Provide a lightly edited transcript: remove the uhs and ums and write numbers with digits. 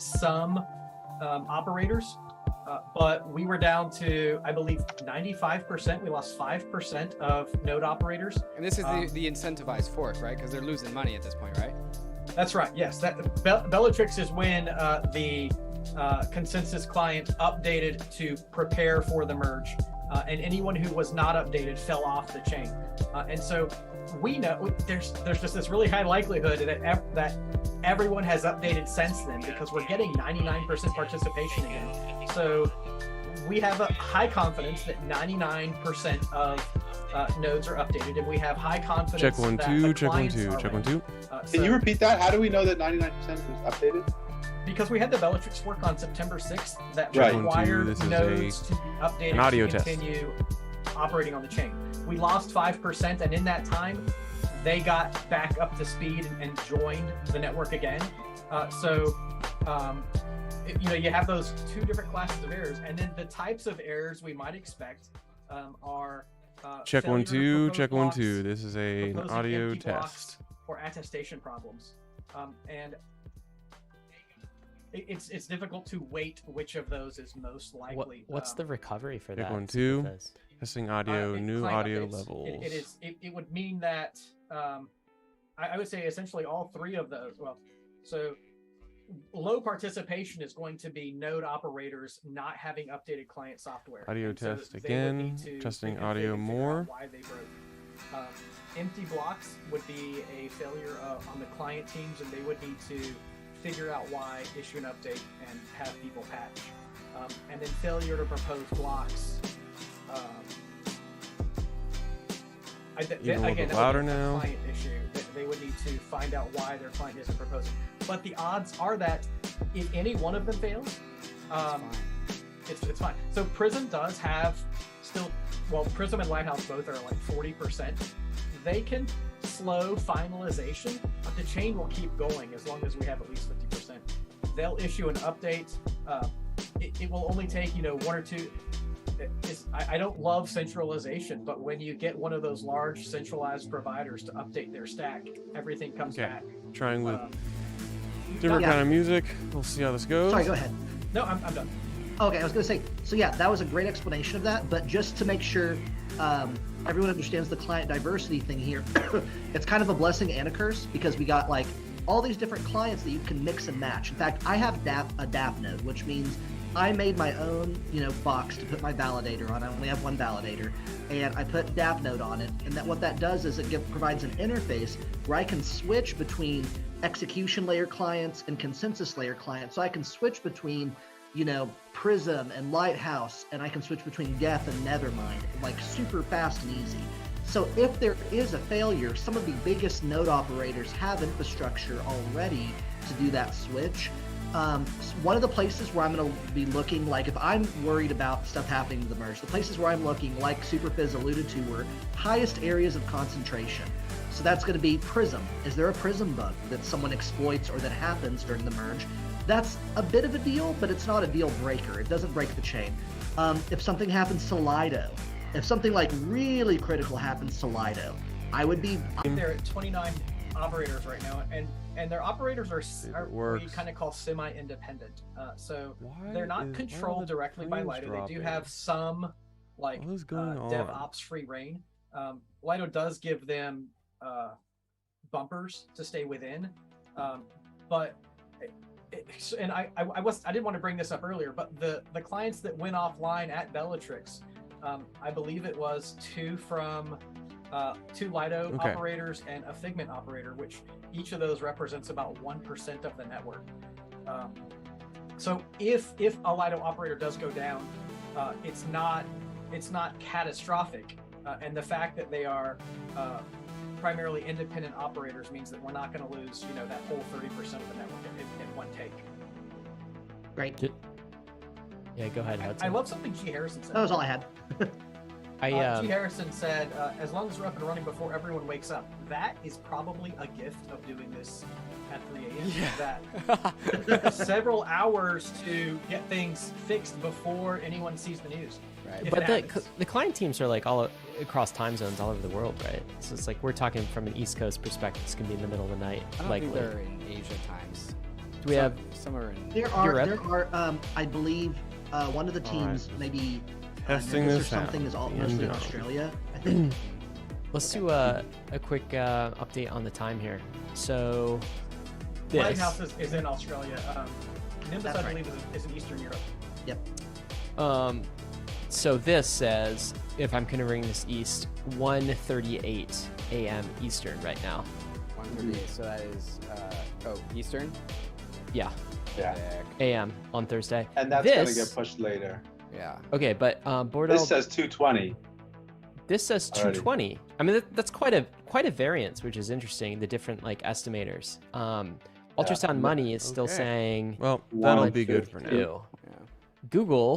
some operators, but we were down to, I believe, 95%. We lost 5% of node operators. And this is the incentivized fork, right? Because they're losing money at this point, right? That's right. Yes, Bellatrix is when the consensus client updated to prepare for the merge, and anyone who was not updated fell off the chain. And so we know there's just this really high likelihood that everyone has updated since then, because we're getting 99% participation again. So we have a high confidence that 99% of nodes are updated, and we have high confidence. Check 1 that 2. the Check 1 clients 2. are Check 1 2. Can you repeat that? How do we know that 99% is updated? Because we had the Bellatrix fork on September 6th that Right. required This is nodes to be updated an audio to test. continue operating on the chain. We lost 5%, and in that time, they got back up to speed and joined the network again. You have those two different classes of errors, and then the types of errors we might expect are Check 1 2. Check 1 blocks, 2. This is an proposing audio empty blocks, test. or attestation problems, and it's difficult to weight which of those is most likely. What's the recovery for Check that? 1 2. Testing audio. New client audio updates. levels. It would mean that I would say essentially all three of those. Well, so low participation is going to be node operators not having updated client software. Audio And so test they would again. need to Testing figure audio out more. Why they broke. Empty blocks would be a failure on the client teams, and they would need to figure out why, issue an update, and have people patch. And then failure to propose blocks. Even a little bit louder now. Client issue. They would need to find out why their client isn't proposing. But the odds are that if any one of them fails, it's fine. So Prism does have Prism and Lighthouse both are like 40%. They can slow finalization, but the chain will keep going as long as we have at least 50%. They'll issue an update. It will only take, one or two. I don't love centralization, but when you get one of those large centralized providers to update their stack, everything comes back. Trying with different kind of music. We'll see how this goes. Sorry, go ahead. No, I'm done. Okay, I was going to say, so yeah, that was a great explanation of that, but just to make sure everyone understands the client diversity thing here, it's kind of a blessing and a curse, because we got like all these different clients that you can mix and match. In fact, I have a DAP node, which means I made my own, box to put my validator on. I only have one validator, and I put DAP node on it. And what that does is it provides an interface where I can switch between execution layer clients and consensus layer clients. So I can switch between, Prism and Lighthouse, and I can switch between Geth and Nethermind, like super fast and easy. So if there is a failure, some of the biggest node operators have infrastructure already to do that switch. One of the places where I'm going to be looking, like if I'm worried about stuff happening to the merge, the places where I'm looking, like Superfizz alluded to, were highest areas of concentration. So that's going to be Prism. Is there a Prism bug that someone exploits or that happens during the merge? That's a bit of a deal, but it's not a deal breaker. It doesn't break the chain. If something happens to Lido, if something like really critical happens to Lido, I would be... They're at 29 operators right now, and their operators are what you kind of call semi-independent. So they're not controlled directly by Lido. They do have some DevOps free reign. Lido does give them bumpers to stay within, but I didn't want to bring this up earlier, but the clients that went offline at Bellatrix, I believe it was two Lido operators and a Figment operator, which each of those represents about 1% of the network. So if a Lido operator does go down, it's not catastrophic, and the fact that they are primarily independent operators means that we're not going to lose that whole 30% of the network in one take. Great. Yeah, go ahead, Hudson. I love something G. Harrison said. That was all I had. G. Harrison said, as long as we're up and running before everyone wakes up. That is probably a gift of doing this at 3 a.m. Yeah. That took us several hours to get things fixed before anyone sees the news. Right. But the client teams are like all across time zones all over the world, right? So it's like we're talking from an East Coast perspective. It's going to be in the middle of the night. I don't think they're in Asia times. Do we have? somewhere in? There are, I believe, one of the teams, maybe Testing Nimbus or this out. something, is all The mostly in unknown. Australia, I think. Let's do a quick update on the time here. So, this. Lighthouse is in Australia. Nimbus, That's I right. believe, is in Eastern Europe. Yep. So this says, if I'm converting this east, 1:38 a.m. Eastern right now. 1:38. So that is Eastern. Yeah, Yeah. Sick. a.m. on Thursday. And that's this, gonna get pushed later. Yeah. Okay, but Bordeaux. This says 220. This says Alrighty. 220. I mean, that's quite a variance, which is interesting. The different estimators. Ultrasound Money is still Okay. saying Well, that'll One be good for now. 2. Yeah. Google